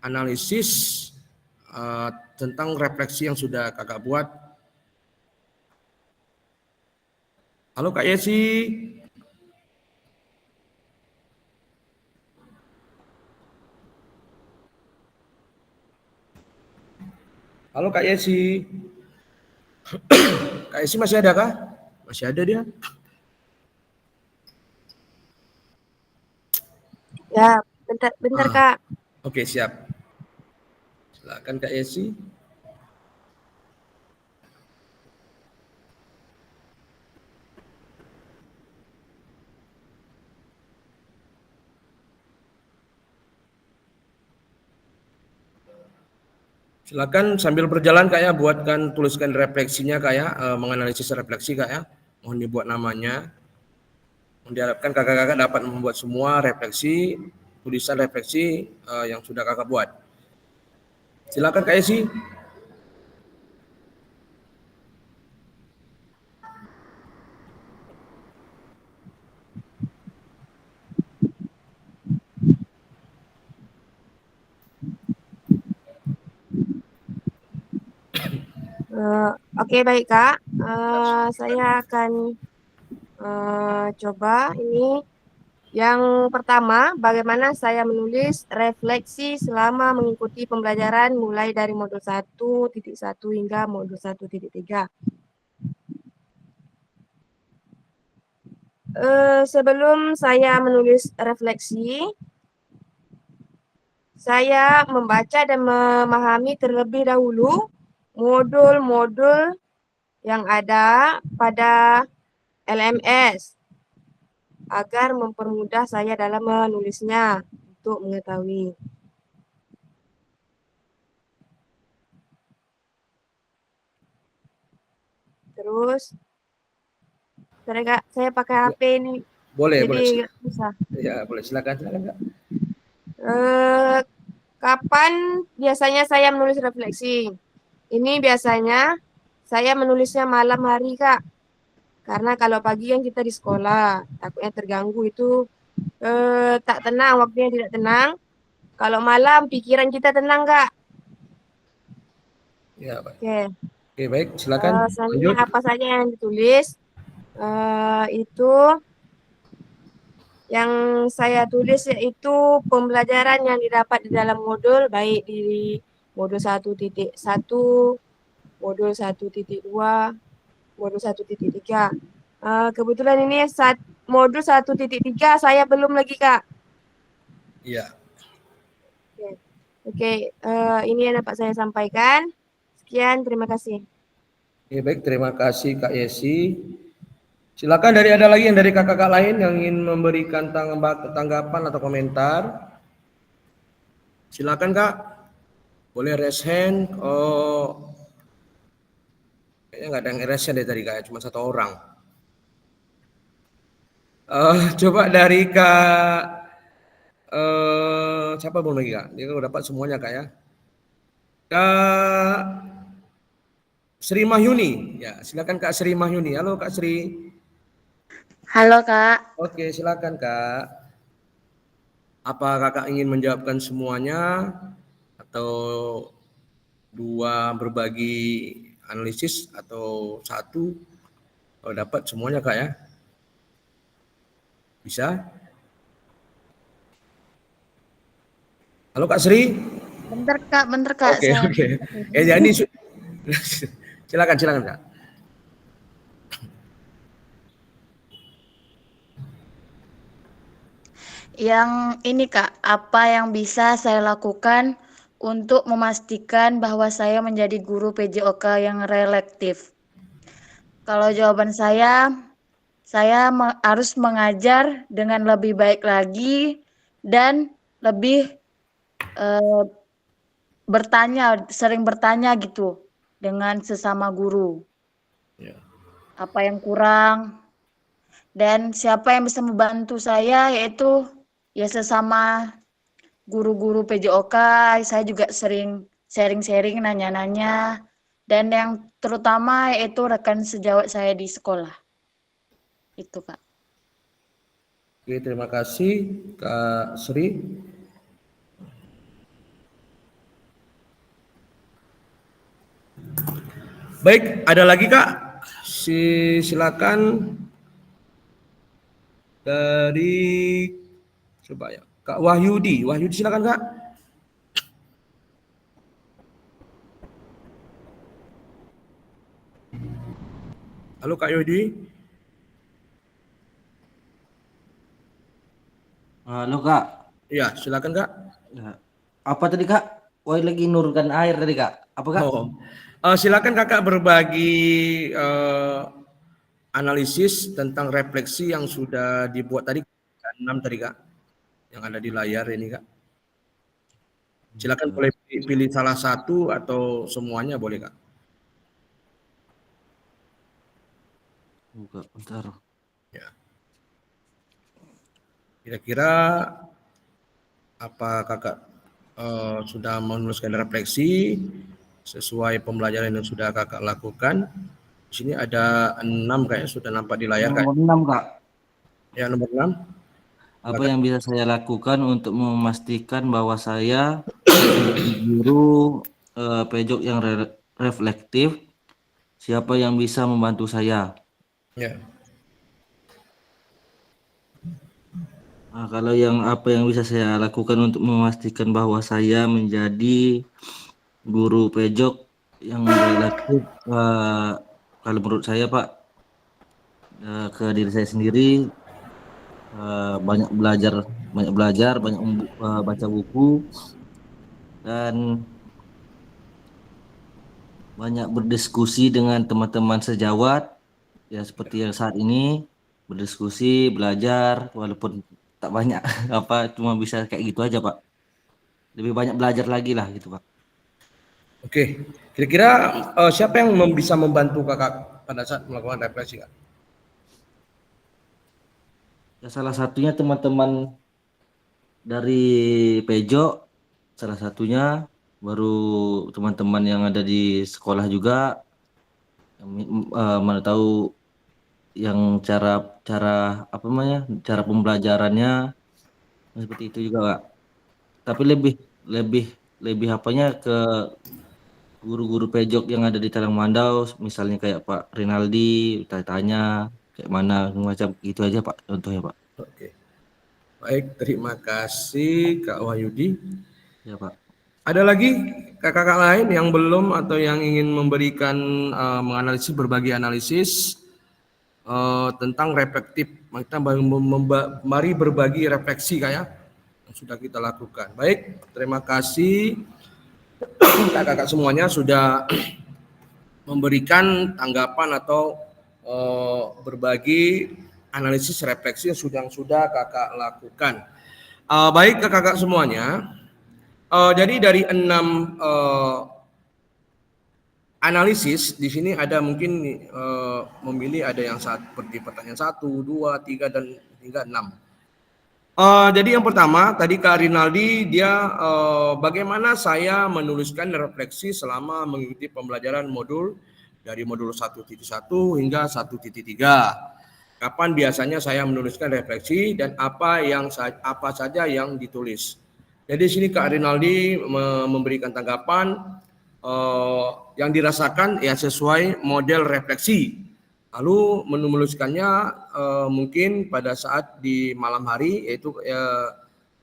analisis tentang refleksi yang sudah kakak buat. Halo Kak Yesi. Halo Kak Yesi. Kak Yesi masih ada kah? Masih ada dia? Ya, bentar Kak. Oke, siap. Silakan Kak Yesi. Silakan sambil berjalan Kak ya, tuliskan refleksinya Kak ya, menganalisis refleksi Kak ya. Mohon dibuat namanya. Diharapkan kakak-kakak dapat membuat semua refleksi, tulisan refleksi yang sudah kakak buat. Silakan Kak Esi. Oke, baik Kak. Saya akan coba ini. Yang pertama, bagaimana saya menulis refleksi selama mengikuti pembelajaran mulai dari modul 1.1 hingga modul 1.3. Sebelum saya menulis refleksi, saya membaca dan memahami terlebih dahulu modul-modul yang ada pada LMS agar mempermudah saya dalam menulisnya untuk mengetahui. Terus, saya pakai HP ini. Boleh, jadi boleh. susah. Ya, boleh. Silakan Kak. Kapan biasanya saya menulis refleksi? Ini biasanya saya menulisnya malam hari, Kak. Karena kalau pagi kan kita di sekolah, takutnya terganggu itu tak tenang, waktunya tidak tenang. Kalau malam pikiran kita tenang, Kak. Ya, Pak. Oke. Oke, baik, silakan. Selanjutnya apa saja yang ditulis? Itu yang saya tulis yaitu pembelajaran yang didapat di dalam modul, baik di modul 1.1, modul 1.2, modul 1.3. Kebetulan ini modul 1.3 saya belum lagi, Kak. Iya. Oke, ini yang dapat saya sampaikan. Sekian, terima kasih. Oke, baik, terima kasih Kak Yesi. Silakan ada lagi yang dari kakak-kakak lain yang ingin memberikan tanggapan atau komentar. Silakan Kak. Boleh raise hand. Oh, kayaknya nggak ada yang raise hand dari tadi Kak, cuma satu orang. Coba dari Kak siapa belum lagi Kak? Dia udah dapat semuanya Kak ya. Kak Sri Mahyuni. Ya, silakan Kak Sri Mahyuni. Halo Kak Sri. Halo Kak. Oke, silakan Kak. Apa Kakak ingin menjawabkan semuanya atau berbagi analisis atau satu? Kalau dapat semuanya Kak ya. Bisa? Halo Kak Sri. Bentar Kak. Oke. Jadi silakan Kak. Yang ini Kak, apa yang bisa saya lakukan untuk memastikan bahwa saya menjadi guru PJOK yang relektif? Kalau jawaban saya harus mengajar dengan lebih baik lagi dan lebih sering bertanya gitu dengan sesama guru. Ya. Apa yang kurang? Dan siapa yang bisa membantu saya yaitu ya sesama guru-guru PJOK, saya juga sering sharing-sharing, nanya-nanya, dan yang terutama yaitu rekan sejawat saya di sekolah. Itu Kak. Oke, terima kasih Kak Sri. Baik, ada lagi Kak? Silakan dari coba ya Kak Wahyudi. Wahyudi silakan Kak. Halo Kak Wahyudi. Halo Kak. Iya, silakan Kak. Ya. Apa tadi Kak? Wah lagi nurunkan air tadi Kak. Apa Kak? Oh, silakan Kakak berbagi analisis tentang refleksi yang sudah dibuat tadi 6 tadi Kak, yang ada di layar ini Kak. Silakan boleh pilih salah satu atau semuanya boleh Kak. Buka, bentar. Ya. Kira-kira apa Kakak sudah menuliskan refleksi sesuai pembelajaran yang sudah Kakak lakukan? Di sini ada 6 kayaknya sudah nampak di layar Kak. Nomor 6 Kak. Ya, nomor 6. Apa yang bisa saya lakukan untuk memastikan bahwa saya guru pejok yang reflektif? Siapa yang bisa membantu saya? Ya. Nah, kalau apa yang bisa saya lakukan untuk memastikan bahwa saya menjadi guru pejok yang relatif, kalau menurut saya Pak, ke diri saya sendiri, banyak belajar, banyak baca buku, dan banyak berdiskusi dengan teman-teman sejawat, ya seperti yang saat ini, berdiskusi, belajar, walaupun tak banyak cuma bisa kayak gitu aja Pak. Lebih banyak belajar lagi lah gitu Pak. Oke, kira-kira siapa yang bisa membantu Kakak pada saat melakukan refleksi Kak? Ya, salah satunya teman-teman dari Pejo, salah satunya, baru teman-teman yang ada di sekolah juga, mana tahu yang cara apa namanya, cara pembelajarannya seperti itu juga Kak. Tapi lebih apanya ke guru-guru pejok yang ada di Talang Mandau, misalnya kayak Pak Rinaldi, tanya kayak mana macam gitu aja Pak, contohnya Pak. Oke. Baik, terima kasih Kak Wahyudi. Ya Pak. Ada lagi kakak-kakak lain yang belum atau yang ingin memberikan menganalisis, berbagi analisis tentang reflektif. Kita mari berbagi refleksi kayak yang sudah kita lakukan. Baik, terima kasih kakak-kakak semuanya sudah memberikan tanggapan atau berbagi analisis refleksi yang sudah kakak lakukan. Baik kakak-kakak semuanya, jadi dari 6 analisis di sini ada mungkin memilih ada yang seperti pertanyaan 1, 2, 3 dan hingga 6. Jadi yang pertama tadi Kak Rinaldi dia bagaimana saya menuliskan refleksi selama mengikuti pembelajaran modul dari modul 1.1 hingga 1.3. Kapan biasanya saya menuliskan refleksi dan apa saja yang ditulis. Jadi sini Kak Rinaldi memberikan tanggapan yang dirasakan ya sesuai model refleksi. Lalu menuliskannya mungkin pada saat di malam hari, yaitu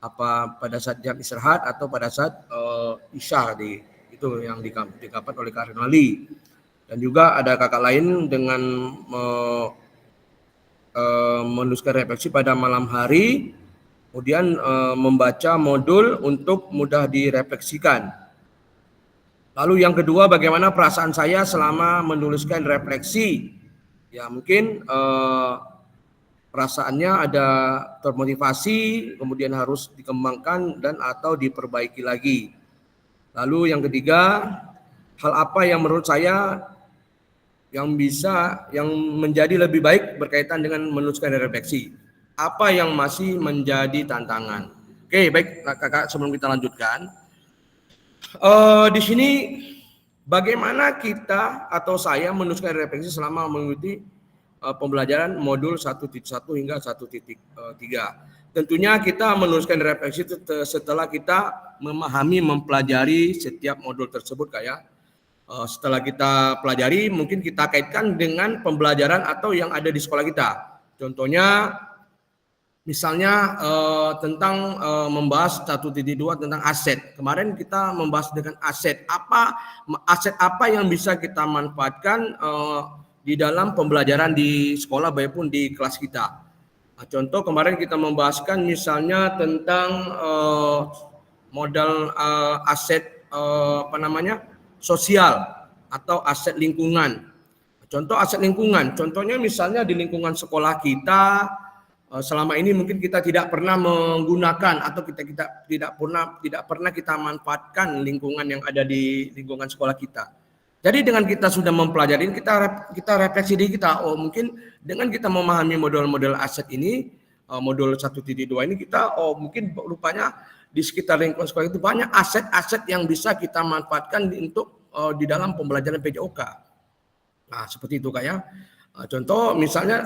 pada saat jam istirahat atau pada saat isya itu yang dikapat oleh Kak Rinaldi. Dan juga ada kakak lain dengan menuliskan refleksi pada malam hari, kemudian membaca modul untuk mudah direfleksikan. Lalu yang kedua, bagaimana perasaan saya selama menuliskan refleksi? Ya mungkin perasaannya ada termotivasi, kemudian harus dikembangkan dan atau diperbaiki lagi. Lalu yang ketiga, hal apa yang menurut saya yang menjadi lebih baik berkaitan dengan menuliskan refleksi? Apa yang masih menjadi tantangan? Oke, baik kakak, sebelum kita lanjutkan, di sini bagaimana kita atau saya menuliskan refleksi selama mengikuti pembelajaran modul 1.1 hingga 1.3. Tentunya kita menuliskan refleksi setelah kita memahami, mempelajari setiap modul tersebut kayak Setelah kita pelajari, mungkin kita kaitkan dengan pembelajaran atau yang ada di sekolah kita. Contohnya, misalnya tentang membahas 1.2 tentang aset. Kemarin kita membahas dengan aset apa yang bisa kita manfaatkan di dalam pembelajaran di sekolah maupun di kelas kita. Nah, contoh kemarin kita membahaskan misalnya tentang modal aset sosial atau aset lingkungan. Contoh aset lingkungan, contohnya misalnya di lingkungan sekolah kita selama ini mungkin kita tidak pernah menggunakan atau kita tidak pernah kita manfaatkan lingkungan yang ada di lingkungan sekolah kita. Jadi dengan kita sudah mempelajari, kita refleksi diri kita, oh mungkin dengan kita memahami model-model aset ini, modul 1.2 ini kita, oh mungkin rupanya di sekitar lingkungan sekolah itu banyak aset-aset yang bisa kita manfaatkan untuk di dalam pembelajaran PJOK. Nah seperti itu Kak ya. Contoh misalnya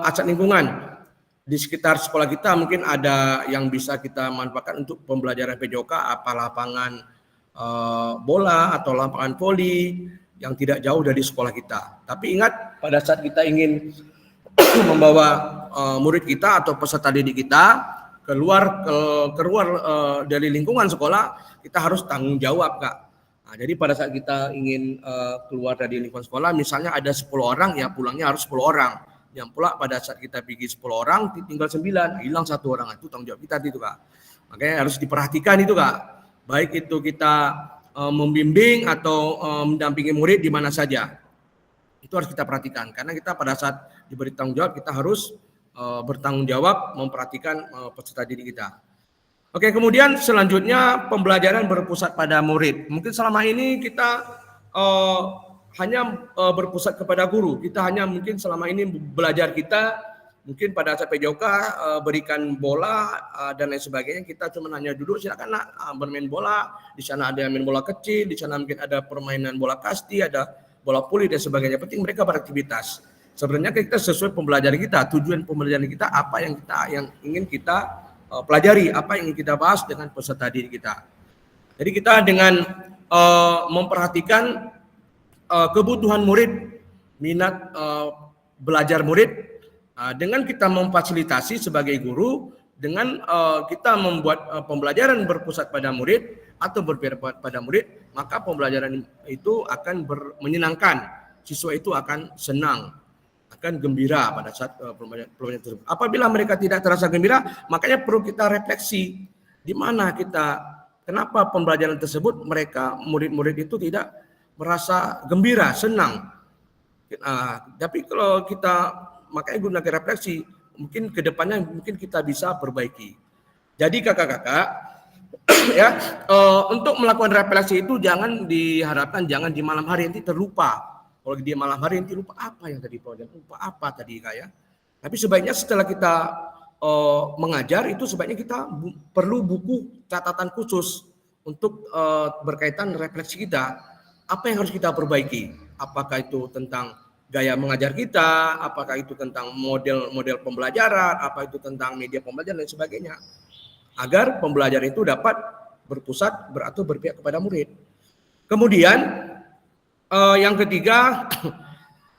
aset lingkungan. Di sekitar sekolah kita mungkin ada yang bisa kita manfaatkan untuk pembelajaran PJOK, apa lapangan bola atau lapangan voli yang tidak jauh dari sekolah kita. Tapi ingat pada saat kita ingin membawa murid kita atau peserta didik kita keluar dari lingkungan sekolah, kita harus tanggung jawab Kak. Nah, jadi pada saat kita ingin keluar dari lingkungan sekolah, misalnya ada 10 orang, ya pulangnya harus 10 orang. Yang pula pada saat kita pergi 10 orang, tinggal 9, hilang 1 orang. Itu tanggung jawab kita itu Kak. Makanya harus diperhatikan itu Kak. Baik itu kita membimbing atau mendampingi murid di mana saja. Itu harus kita perhatikan. Karena kita pada saat diberi tanggung jawab, kita harus bertanggung jawab memperhatikan peserta didik kita. Oke, kemudian selanjutnya pembelajaran berpusat pada murid. Mungkin selama ini kita hanya berpusat kepada guru. Kita hanya mungkin selama ini belajar kita mungkin pada saat PJOK berikan bola dan lain sebagainya, kita cuma hanya duduk silakan bermain bola, di sana ada yang main bola kecil, di sana mungkin ada permainan bola kasti, ada bola puli dan sebagainya. Penting mereka beraktivitas. Sebenarnya kita sesuai pembelajaran kita, tujuan pembelajaran kita apa yang ingin kita pelajari, apa yang ingin kita bahas dengan peserta didik kita. Jadi kita dengan memperhatikan kebutuhan murid, minat belajar murid, dengan kita memfasilitasi sebagai guru, dengan kita membuat pembelajaran berpusat pada murid atau berpihak pada murid, maka pembelajaran itu akan menyenangkan. Siswa itu akan senang, akan gembira pada saat pembelajaran tersebut. Apabila mereka tidak terasa gembira, makanya perlu kita refleksi di mana kenapa pembelajaran tersebut murid-murid itu tidak merasa gembira, senang. Tapi kalau kita makanya gunakan refleksi, mungkin kedepannya mungkin kita bisa perbaiki. Jadi kakak-kakak, ya untuk melakukan refleksi itu jangan diharapkan jangan di malam hari nanti terlupa. Kalau di malam hari nanti lupa apa yang tadi pelajaran, lupa apa tadi Kak ya. Tapi sebaiknya setelah kita mengajar itu sebaiknya kita perlu buku catatan khusus untuk berkaitan refleksi kita. Apa yang harus kita perbaiki? Apakah itu tentang gaya mengajar kita, apakah itu tentang model pembelajaran, apa itu tentang media pembelajaran dan sebagainya. Agar pembelajaran itu dapat berpusat atau berpihak kepada murid. Kemudian yang ketiga,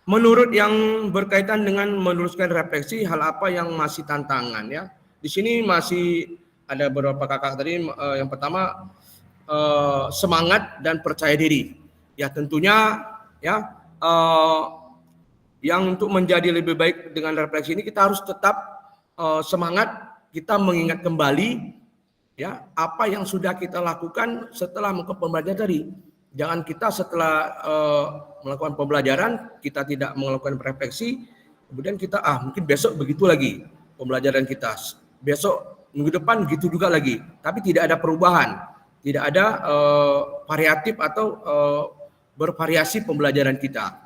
menurut yang berkaitan dengan menuliskan refleksi, hal apa yang masih tantangan ya. Di sini masih ada beberapa kakak tadi. Yang pertama semangat dan percaya diri. Ya tentunya ya yang untuk menjadi lebih baik dengan refleksi ini kita harus tetap semangat, kita mengingat kembali ya apa yang sudah kita lakukan setelah melakukan pembelajaran tadi. Jangan kita setelah melakukan pembelajaran kita tidak melakukan refleksi, kemudian kita mungkin besok begitu lagi pembelajaran kita, besok minggu depan gitu juga lagi, tapi tidak ada perubahan, tidak ada variatif atau bervariasi pembelajaran kita.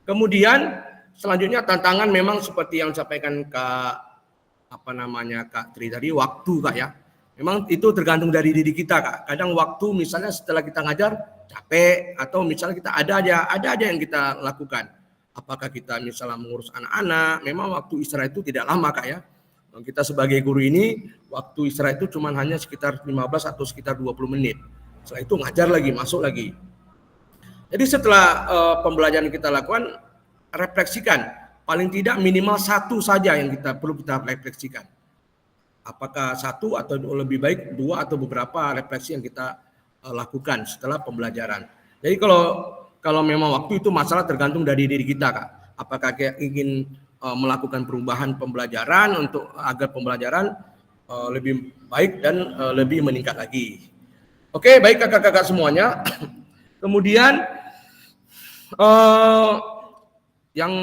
Kemudian selanjutnya tantangan memang seperti yang disampaikan Kak Tri tadi, waktu Kak ya. Memang itu tergantung dari diri kita Kak. Kadang waktu misalnya setelah kita ngajar capek atau misalnya kita ada aja yang kita lakukan. Apakah kita misalnya mengurus anak-anak, memang waktu istirahat itu tidak lama Kak ya. Kita sebagai guru ini waktu istirahat itu cuma hanya sekitar 15 atau sekitar 20 menit. Setelah itu ngajar lagi, masuk lagi. Jadi setelah pembelajaran kita lakukan, refleksikan. Paling tidak minimal satu saja yang perlu kita refleksikan. Apakah satu atau lebih baik dua atau beberapa refleksi yang kita lakukan setelah pembelajaran. Jadi kalau memang waktu itu masalah tergantung dari diri kita, Kak. Apakah kita ingin melakukan perubahan pembelajaran agar pembelajaran lebih baik dan lebih meningkat lagi. Oke, baik kakak-kakak semuanya. Kemudian yang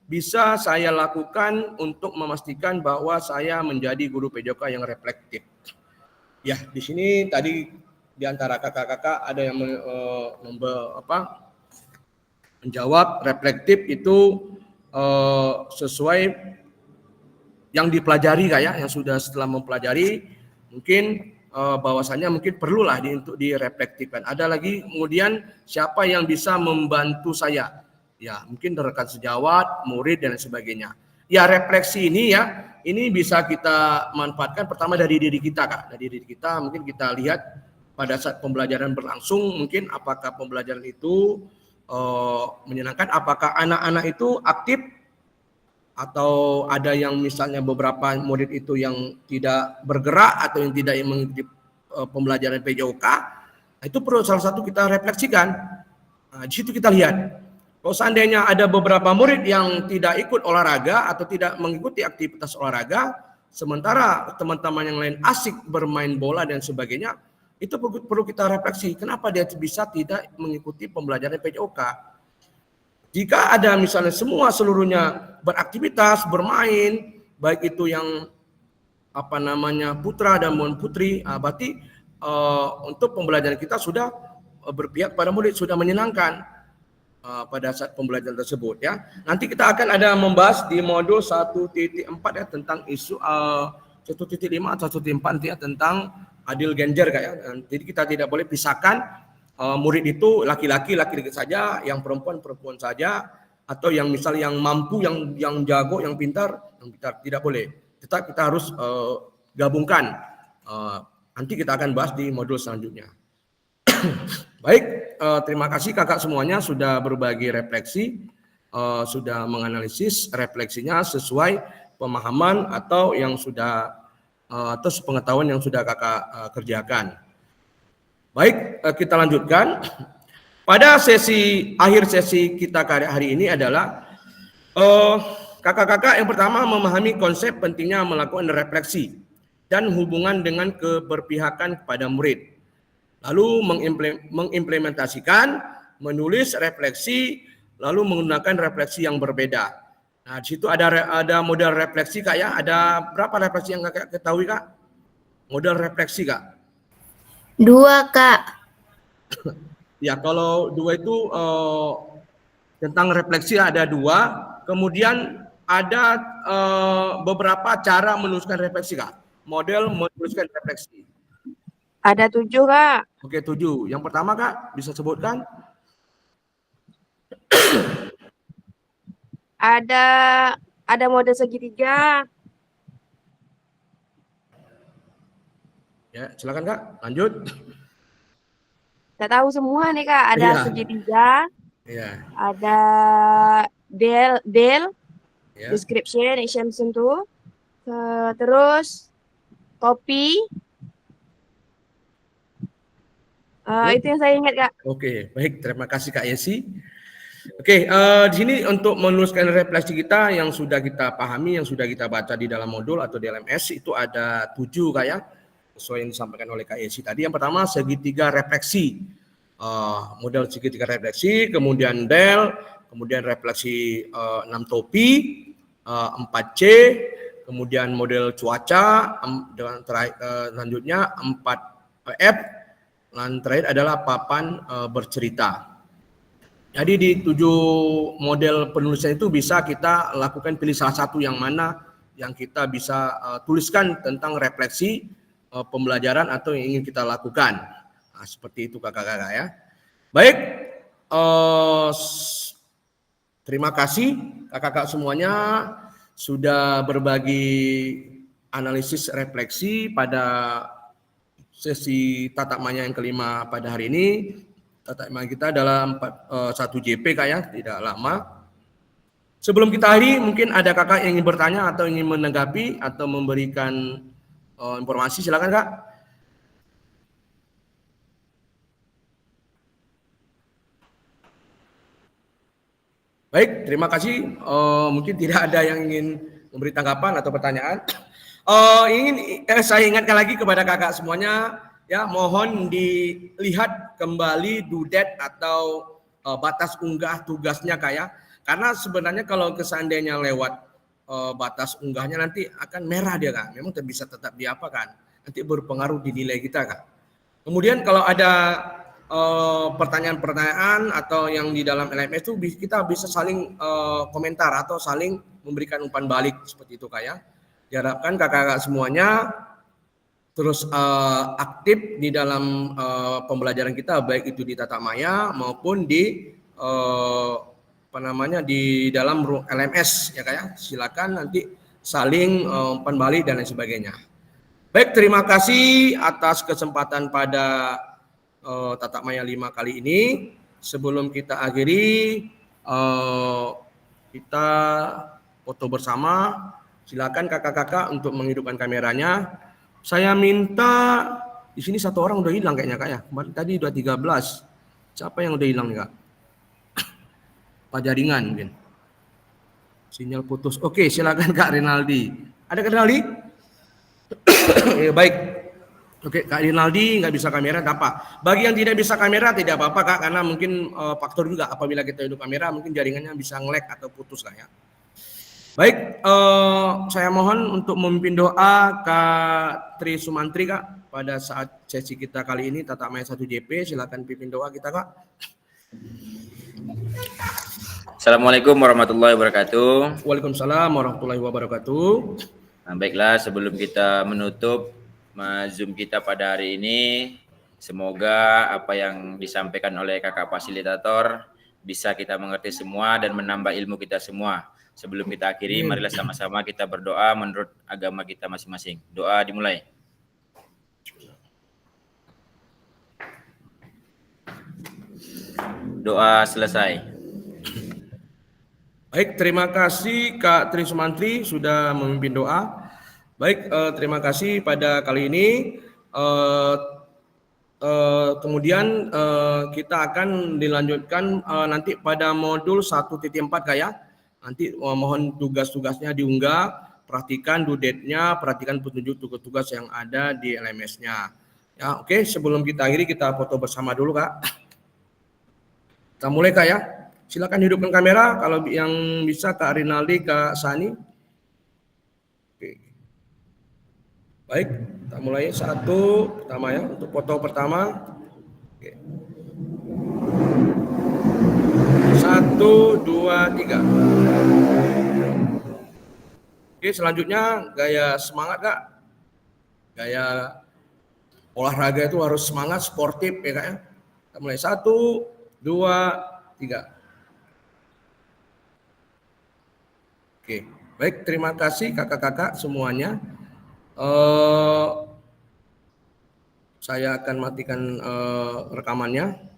bisa saya lakukan untuk memastikan bahwa saya menjadi guru PJOK yang reflektif. Ya, di sini tadi di antara kakak-kakak ada yang menjawab reflektif itu sesuai yang dipelajari kayak yang sudah setelah mempelajari mungkin bahwasannya mungkin perlulah untuk direflektifkan. Ada lagi kemudian siapa yang bisa membantu saya? Ya, mungkin rekan sejawat, murid dan sebagainya. Ya, refleksi ini ini bisa kita manfaatkan pertama dari diri kita, Kak. Dari diri kita mungkin kita lihat pada saat pembelajaran berlangsung mungkin apakah pembelajaran itu menyenangkan, apakah anak-anak itu aktif atau ada yang misalnya beberapa murid itu yang tidak bergerak atau yang tidak mengikuti pembelajaran PJOK. Itu perlu salah satu kita refleksikan. Di situ kita lihat. Kalau seandainya ada beberapa murid yang tidak ikut olahraga atau tidak mengikuti aktivitas olahraga, sementara teman-teman yang lain asik bermain bola dan sebagainya, itu perlu kita refleksi. Kenapa dia bisa tidak mengikuti pembelajaran PJOK? Jika ada misalnya seluruhnya beraktivitas, bermain, baik itu yang putra dan putri, berarti untuk pembelajaran kita sudah berpihak pada murid, sudah menyenangkan pada saat pembelajaran tersebut ya. Nanti kita akan ada membahas di modul 1.4 ya tentang isu 1.5 atau 1.4 ya tentang adil gender kayak. Jadi kita tidak boleh pisahkan murid itu laki-laki saja, yang perempuan saja, atau yang misalnya yang mampu, yang jago, yang pintar tidak boleh. Kita harus gabungkan. Nanti kita akan bahas di modul selanjutnya. Baik, terima kasih kakak semuanya sudah berbagi refleksi, sudah menganalisis refleksinya sesuai pemahaman atau yang sudah atau pengetahuan yang sudah kakak kerjakan. Baik, kita lanjutkan. Pada akhir sesi kita hari ini adalah kakak-kakak yang pertama memahami konsep pentingnya melakukan refleksi dan hubungan dengan keberpihakan kepada murid. Lalu mengimplementasikan, menulis refleksi, lalu menggunakan refleksi yang berbeda. Nah, di situ ada model refleksi Kak ya. Ada berapa refleksi yang Kakak ketahui Kak? Model refleksi Kak? 2 Kak. Ya, kalau 2 itu tentang refleksi ada 2. Kemudian ada beberapa cara menuliskan refleksi Kak. Model menuliskan refleksi. Ada 7 Kak. Oke, 7. Yang pertama Kak, bisa sebutkan? Ada model segitiga. Ya, silakan Kak, lanjut. Saya tahu semua nih Kak. Ada segitiga. Iya. Ada del, Ya. description, exemption tuh. Terus topi. Itu yang saya ingat Kak. Oke, baik, terima kasih Kak Yesi. Oke, di sini untuk menuliskan refleksi kita yang sudah kita pahami, yang sudah kita baca di dalam modul atau di LMS itu ada 7 Kak ya, sesuai yang disampaikan oleh Kak Yesi tadi. Yang pertama segitiga refleksi, model segitiga refleksi, kemudian del, kemudian refleksi 6 topi, 4C, kemudian model cuaca, dan selanjutnya 4F, dan terakhir adalah papan bercerita. Jadi di 7 model penulisan itu bisa kita lakukan pilih salah satu yang mana yang kita bisa tuliskan tentang refleksi pembelajaran atau yang ingin kita lakukan. Nah, seperti itu kakak-kakak ya. Baik, terima kasih kakak-kakak semuanya sudah berbagi analisis refleksi pada sesi tatap maya yang kelima pada hari ini. tata ima kita dalam 1 JP Kak ya, tidak lama. Sebelum kita akhiri, mungkin ada kakak yang ingin bertanya atau ingin menanggapi atau memberikan informasi, silakan Kak. Baik, terima kasih. Mungkin tidak ada yang ingin memberi tanggapan atau pertanyaan. Saya ingatkan lagi kepada kakak semuanya, ya mohon dilihat kembali dudet atau batas unggah tugasnya Kak ya. Karena sebenarnya kalau seandainya lewat batas unggahnya nanti akan merah dia Kak. Memang bisa tetap diapakan, nanti berpengaruh di nilai kita Kak. Kemudian kalau ada pertanyaan-pertanyaan atau yang di dalam LMS itu kita bisa saling komentar atau saling memberikan umpan balik seperti itu Kak ya. Diharapkan kakak-kakak semuanya terus aktif di dalam pembelajaran kita, baik itu di Tata Maya maupun di di dalam LMS ya Kak ya. Silakan nanti saling umpan balik dan lain sebagainya. Baik, terima kasih atas kesempatan pada Tata Maya 5 kali ini. Sebelum kita akhiri, kita foto bersama. Silakan kakak-kakak untuk menghidupkan kameranya. Saya minta, di sini satu orang udah hilang kayaknya Kak ya. Kemarin tadi udah 13. Siapa yang udah hilang nih Kak? Pak Jaringan mungkin. Sinyal putus. Oke, silakan Kak Rinaldi. Ada Kak Rinaldi? Baik. Oke, Kak Rinaldi nggak bisa kamera, nggak apa. Bagi yang tidak bisa kamera tidak apa-apa Kak, karena mungkin faktor juga apabila kita hidup kamera mungkin jaringannya bisa nge-lag atau putus Kak ya. Baik, saya mohon untuk memimpin doa Kak Tri Sumantri Kak pada saat sesi kita kali ini Tata Maya 1 JP. Silakan pimpin doa kita Kak. Assalamualaikum warahmatullahi wabarakatuh. Waalaikumsalam warahmatullahi wabarakatuh. Nah, baiklah, sebelum kita menutup Zoom kita pada hari ini, semoga apa yang disampaikan oleh kakak fasilitator bisa kita mengerti semua dan menambah ilmu kita semua. Sebelum kita akhiri, marilah sama-sama kita berdoa menurut agama kita masing-masing. Doa dimulai. Doa selesai. Baik, terima kasih Kak Tri Sumantri sudah memimpin doa. Baik, terima kasih pada kali ini. Kemudian kita akan dilanjutkan nanti pada modul 1.4 Kak ya. Nanti mohon tugas-tugasnya diunggah, perhatikan dudetnya, perhatikan petunjuk tugas-tugas yang ada di LMS-nya. Ya, oke, sebelum kita akhiri kita foto bersama dulu Kak. Kita mulai Kak ya. Silakan hidupkan kamera kalau yang bisa Kak Rinaldi, Kak Sani. Oke. Baik, kita mulai 1 pertama ya, untuk foto pertama. Oke. 1, 2, 3. Oke, selanjutnya gaya semangat Kak. Gaya olahraga itu harus semangat, sportif ya Kak ya. Kita mulai 1, 2, 3. Oke, baik, terima kasih kakak-kakak semuanya. Saya akan matikan rekamannya.